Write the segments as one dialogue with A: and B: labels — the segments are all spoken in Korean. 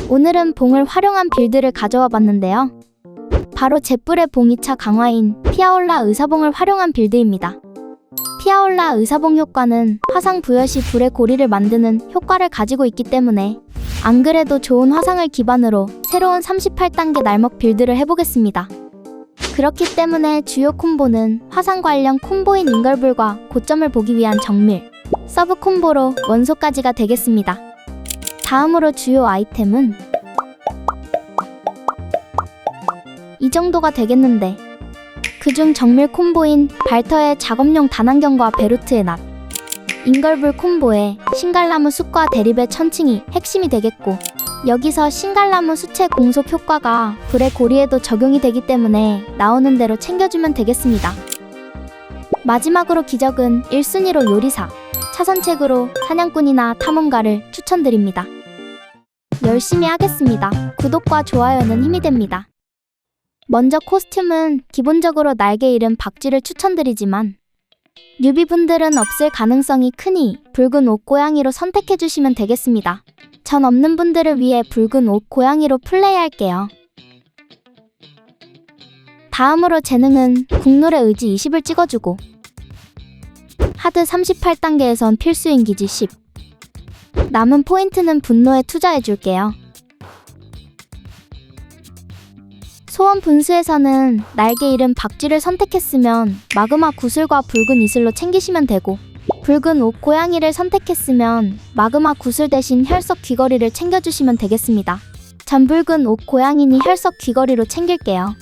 A: 오늘은 봉을 활용한 빌드를 가져와 봤는데요. 바로 잿불의 봉 2차 강화인 피아올라 의사봉을 활용한 빌드입니다. 피아올라 의사봉 효과는 화상 부여 시 불의 고리를 만드는 효과를 가지고 있기 때문에 안 그래도 좋은 화상을 기반으로 새로운 38단계 날먹 빌드를 해보겠습니다. 그렇기 때문에 주요 콤보는 화상 관련 콤보인 인걸불과 고점을 보기 위한 정밀, 서브 콤보로 원소까지가 되겠습니다. 다음으로 주요 아이템은 이 정도가 되겠는데, 그중 정밀 콤보인 발터의 작업용 단안경과 베루트의 낫, 인걸불 콤보에 신갈나무 숲과 대립의 천칭이 핵심이 되겠고, 여기서 신갈나무 수채 공속 효과가 불의 고리에도 적용이 되기 때문에 나오는 대로 챙겨주면 되겠습니다. 마지막으로 기적은 1순위로 요리사, 차선책으로 사냥꾼이나 탐험가를 추천드립니다. 열심히 하겠습니다. 구독과 좋아요는 힘이 됩니다. 먼저 코스튬은 기본적으로 날개 잃은 박쥐를 추천드리지만 뉴비분들은 없을 가능성이 크니 붉은 옷 고양이로 선택해주시면 되겠습니다. 전 없는 분들을 위해 붉은 옷 고양이로 플레이할게요. 다음으로 재능은 국룰의 의지 20을 찍어주고, 하드 38단계에선 필수인 기지 10, 남은 포인트는 분노에 투자해줄게요. 소원 분수에서는 날개 잃은 박쥐를 선택했으면 마그마 구슬과 붉은 이슬로 챙기시면 되고, 붉은 옷 고양이를 선택했으면 마그마 구슬 대신 혈석 귀걸이를 챙겨주시면 되겠습니다. 전 붉은 옷 고양이니 혈석 귀걸이로 챙길게요.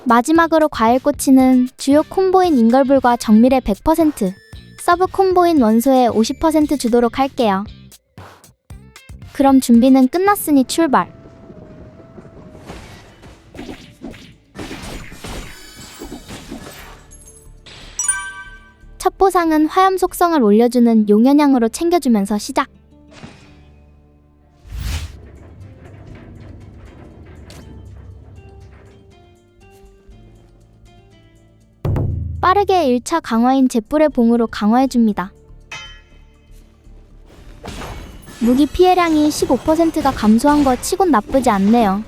A: 마지막으로 과일꼬치는 주요 콤보인 인걸불과 정밀의 100%, 서브 콤보인 원소의 50% 주도록 할게요. 그럼 준비는 끝났으니 출발! 첫 보상은 화염 속성을 올려주는 용연향으로 챙겨주면서 시작! 빠르게 1차 강화인 잿불의 봉으로 강화해줍니다. 무기 피해량이 15%가 감소한 거 치곤 나쁘지 않네요.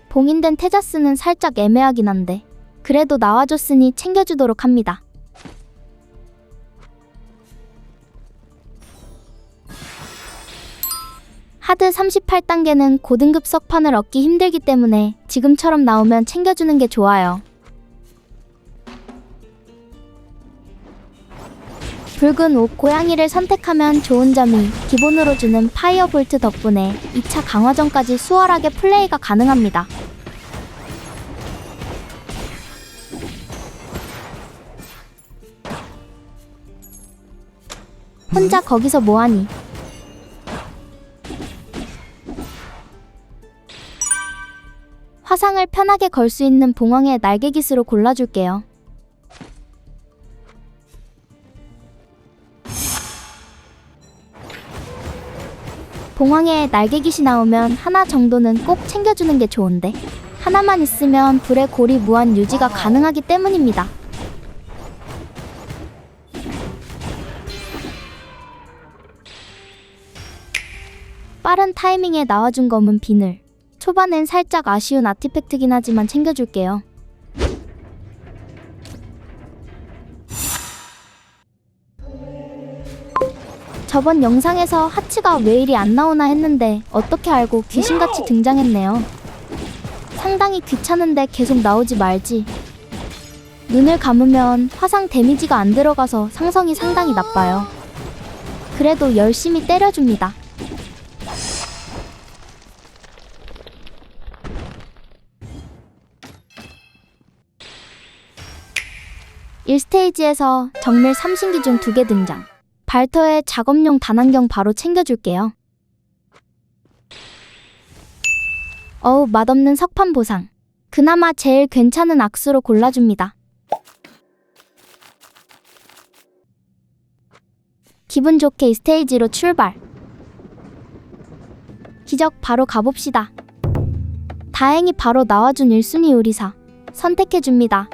A: 봉인된 테자스는 살짝 애매하긴 한데 그래도 나와줬으니 챙겨주도록 합니다. 하드 38단계는 고등급 석판을 얻기 힘들기 때문에 지금처럼 나오면 챙겨주는 게 좋아요. 붉은 옷 고양이를 선택하면 좋은 점이 기본으로 주는 파이어 볼트 덕분에 2차 강화전까지 수월하게 플레이가 가능합니다. 혼자 거기서 뭐하니? 화상을 편하게 걸 수 있는 봉황의 날개깃으로 골라줄게요. 봉황의 날개깃이 나오면 하나 정도는 꼭 챙겨주는 게 좋은데 하나만 있으면 불의 고리 무한 유지가 가능하기 때문입니다. 빠른 타이밍에 나와준 검은 비늘. 초반엔 살짝 아쉬운 아티팩트긴 하지만 챙겨줄게요. 저번 영상에서 하츠가 왜 이리 안 나오나 했는데 어떻게 알고 귀신같이 등장했네요. 상당히 귀찮은데 계속 나오지 말지. 눈을 감으면 화상 데미지가 안 들어가서 상성이 상당히 나빠요. 그래도 열심히 때려줍니다. (1스테이지에서) 정밀 3신기 중 2개 등장. 발터의 작업용 단안경 바로 챙겨줄게요. 어우, 맛없는 석판 보상. 그나마 제일 괜찮은 악수로 골라줍니다. 기분 좋게 이 스테이지로 출발. 기적 바로 가봅시다. 다행히 바로 나와준 1순위 요리사 선택해줍니다.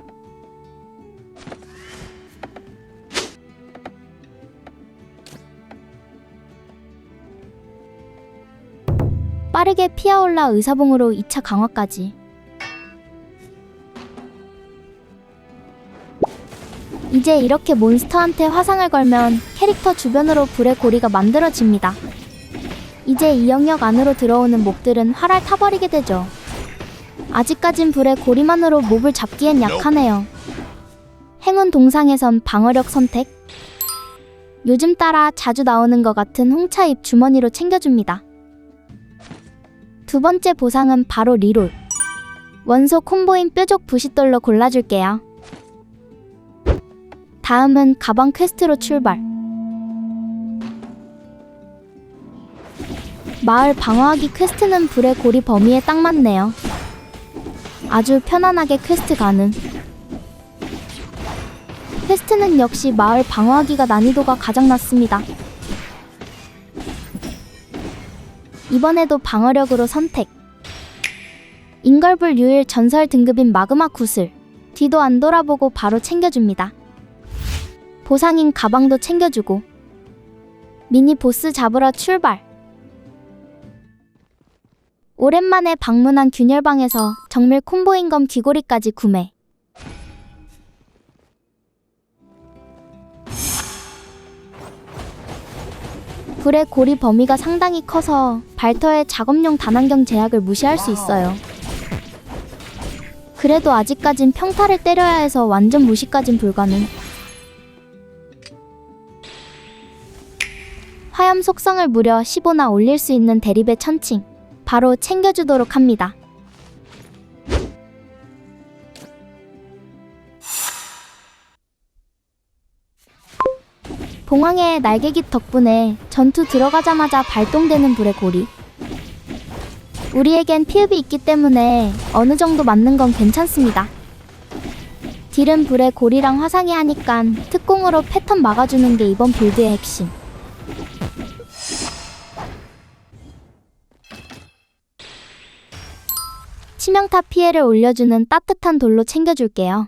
A: 빠르게 피아올라 의사봉으로 2차 강화까지. 이제 이렇게 몬스터한테 화상을 걸면 캐릭터 주변으로 불의 고리가 만들어집니다. 이제 이 영역 안으로 들어오는 몹들은 활활 타버리게 되죠. 아직까진 불의 고리만으로 몹을 잡기엔 약하네요. 행운 동상에선 방어력 선택. 요즘 따라 자주 나오는 것 같은 홍차잎 주머니로 챙겨줍니다. 두 번째 보상은 바로 리롤. 원소 콤보인 뾰족 부싯돌로 골라줄게요. 다음은 가방 퀘스트로 출발. 마을 방어하기 퀘스트는 불의 고리 범위에 딱 맞네요. 아주 편안하게 퀘스트 가능. 퀘스트는 역시 마을 방어하기가 난이도가 가장 낮습니다. 이번에도 방어력으로 선택. 인걸불 유일 전설 등급인 마그마 구슬. 뒤도 안 돌아보고 바로 챙겨줍니다. 보상인 가방도 챙겨주고. 미니 보스 잡으러 출발. 오랜만에 방문한 균열방에서 정밀 콤보인검 귀고리까지 구매. 불의 고리 범위가 상당히 커서 발터의 작업용 단안경 제약을 무시할 수 있어요. 그래도 아직까진 평타를 때려야 해서 완전 무시까진 불가능. 화염 속성을 무려 15나 올릴 수 있는 대립의 천칭. 바로 챙겨주도록 합니다. 봉황의 날개깃 덕분에 전투 들어가자마자 발동되는 불의 고리. 우리에겐 피흡이 있기 때문에 어느 정도 맞는 건 괜찮습니다. 딜은 불의 고리랑 화상이 하니까 특공으로 패턴 막아주는 게 이번 빌드의 핵심. 치명타 피해를 올려주는 따뜻한 돌로 챙겨줄게요.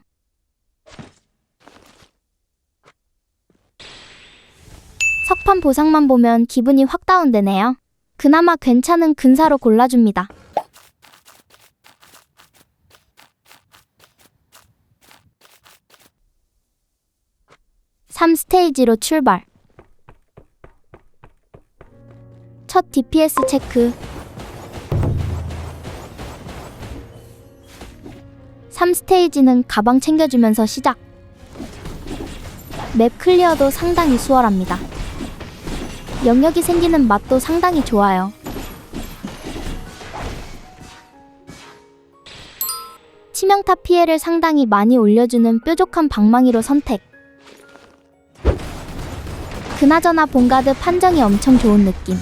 A: 석판 보상만 보면 기분이 확 다운되네요. 그나마 괜찮은 근사로 골라줍니다. 3스테이지로 출발. 첫 DPS 체크. 3스테이지는 가방 챙겨주면서 시작. 맵 클리어도 상당히 수월합니다. 영역이 생기는 맛도 상당히 좋아요. 치명타 피해를 상당히 많이 올려주는 뾰족한 방망이로 선택. 그나저나 본가드 판정이 엄청 좋은 느낌.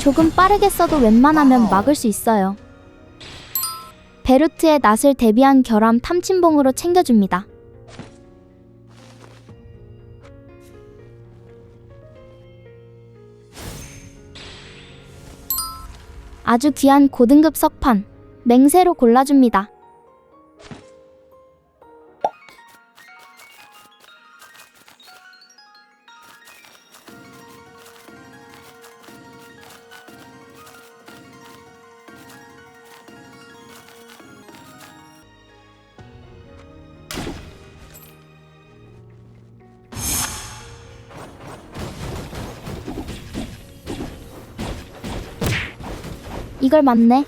A: 조금 빠르게 써도 웬만하면 막을 수 있어요. 베루트의 낫을 대비한 결함 탐침봉으로 챙겨줍니다. 아주 귀한 고등급 석판, 맹세로 골라줍니다. 이걸 맞네.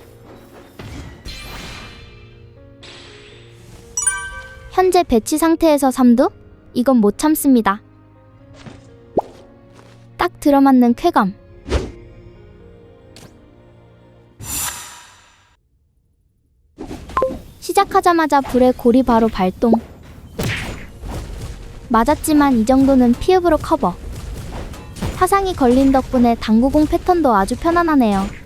A: 현재 배치 상태에서 3두? 이건 못 참습니다. 딱 들어맞는 쾌감. 시작하자마자 불의 고리 바로 발동. 맞았지만 이 정도는 피흡으로 커버. 화상이 걸린 덕분에 당구공 패턴도 아주 편안하네요.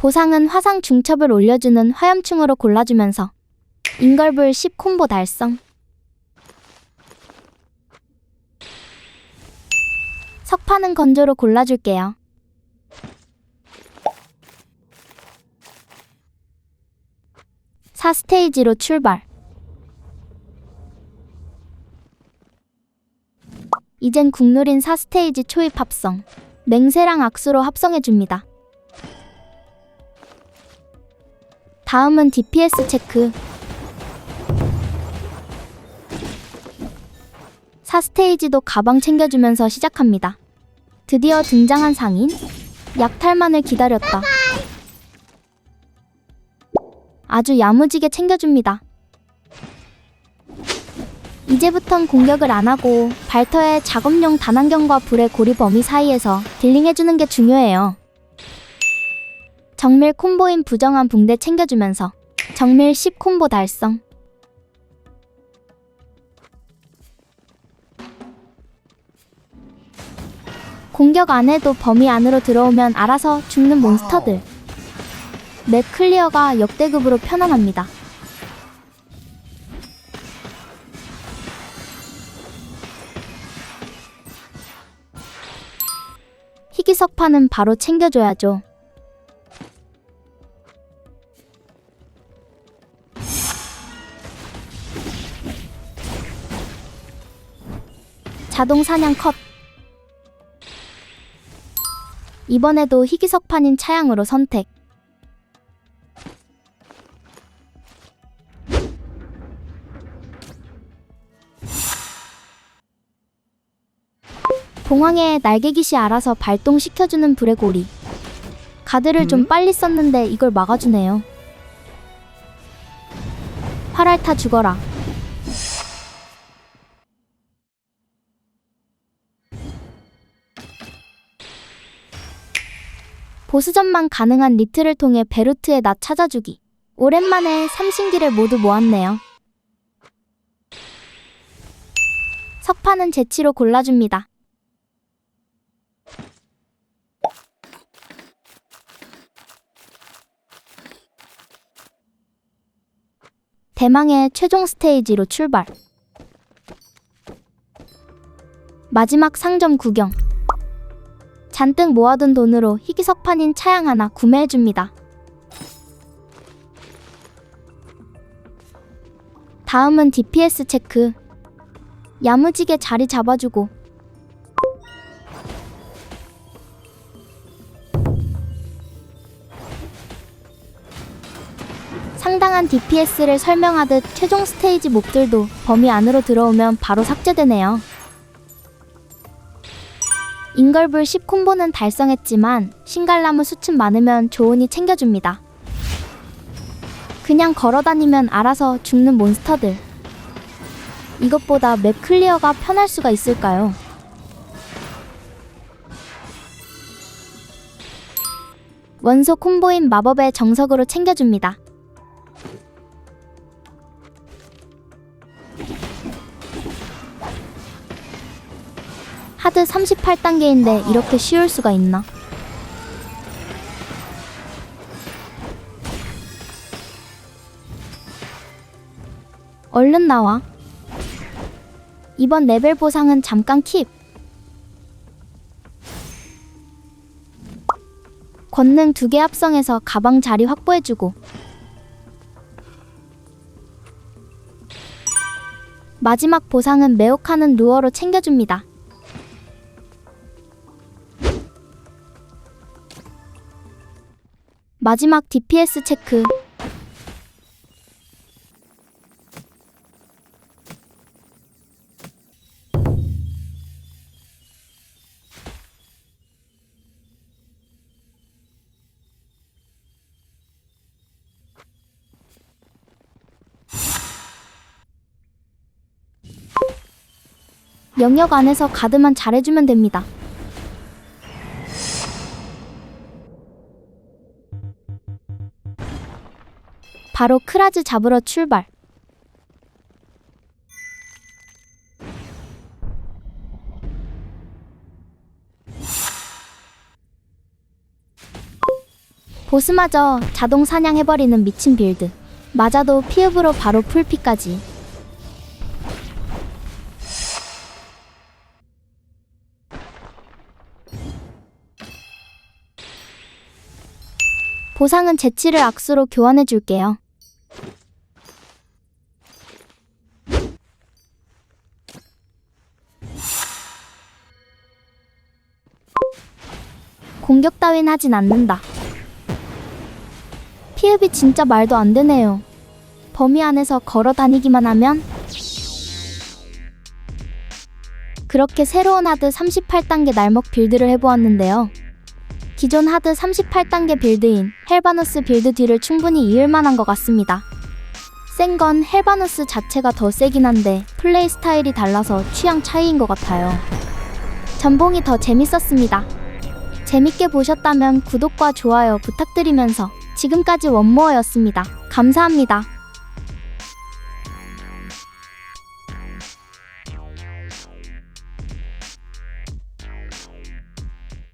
A: 보상은 화상 중첩을 올려주는 화염충으로 골라주면서 인걸불 10 콤보 달성. 석판은 건조로 골라줄게요. (4스테이지로) 출발. 이젠 국룰인 4스테이지 초입 합성. 맹세랑 악수로 합성해줍니다. 다음은 DPS 체크. 4스테이지도 가방 챙겨주면서 시작합니다. 드디어 등장한 상인? 약탈만을 기다렸다. 아주 야무지게 챙겨줍니다. 이제부턴 공격을 안하고 발터의 작업용 단안경과 불의 고리 범위 사이에서 딜링해주는 게 중요해요. 정밀 콤보인 부정한 붕대 챙겨주면서 정밀 10 콤보 달성. 공격 안해도 범위 안으로 들어오면 알아서 죽는 몬스터들. 맵 클리어가 역대급으로 편안합니다. 희귀석판은 바로 챙겨줘야죠. 자동 사냥 컷. 이번에도 희귀석판인 차양으로 선택. 봉황의 날개깃이 알아서 발동시켜주는 불의 고리. 가드를 좀 빨리 썼는데 이걸 막아주네요. 활알타 죽어라. 보스전만 가능한 리트를 통해 베루트의 낫 찾아주기. 오랜만에 삼신기를 모두 모았네요. 석판은 재치로 골라줍니다. 대망의 최종 스테이지로 출발. 마지막 상점 구경. 잔뜩 모아둔 돈으로 희귀석판인 차양 하나 구매해줍니다. 다음은 DPS 체크. 야무지게 자리 잡아주고 상당한 DPS를 설명하듯 최종 스테이지 몹들도 범위 안으로 들어오면 바로 삭제되네요. 인걸불 10 콤보는 달성했지만 신갈나무 수층 많으면 조은이 챙겨줍니다. 그냥 걸어다니면 알아서 죽는 몬스터들. 이것보다 맵 클리어가 편할 수가 있을까요? 원소 콤보인 마법의 정석으로 챙겨줍니다. 하드 38단계인데 이렇게 쉬울 수가 있나? 얼른 나와. 이번 레벨 보상은 잠깐 킵. 권능 2개 합성해서 가방 자리 확보해주고 마지막 보상은 매혹하는 루어로 챙겨줍니다. 마지막 DPS 체크. 영역 안에서 가드만 잘해주면 됩니다. 바로 크라즈 잡으러 출발. 보스마저 자동 사냥해버리는 미친 빌드. 맞아도 피읍으로 바로 풀피까지. 보상은 재치를 악수로 교환해줄게요. 공격 따윈 하진 않는다. 피흡이 진짜 말도 안 되네요. 범위 안에서 걸어 다니기만 하면 그렇게 새로운 하드 38단계 날먹 빌드를 해보았는데요. 기존 하드 38단계 빌드인 헬바누스 빌드 뒤를 충분히 이을 만한 것 같습니다. 센 건 헬바누스 자체가 더 세긴 한데 플레이 스타일이 달라서 취향 차이인 것 같아요. 전봉이 더 재밌었습니다. 재밌게 보셨다면 구독과 좋아요 부탁드리면서 지금까지 원모어였습니다. 감사합니다.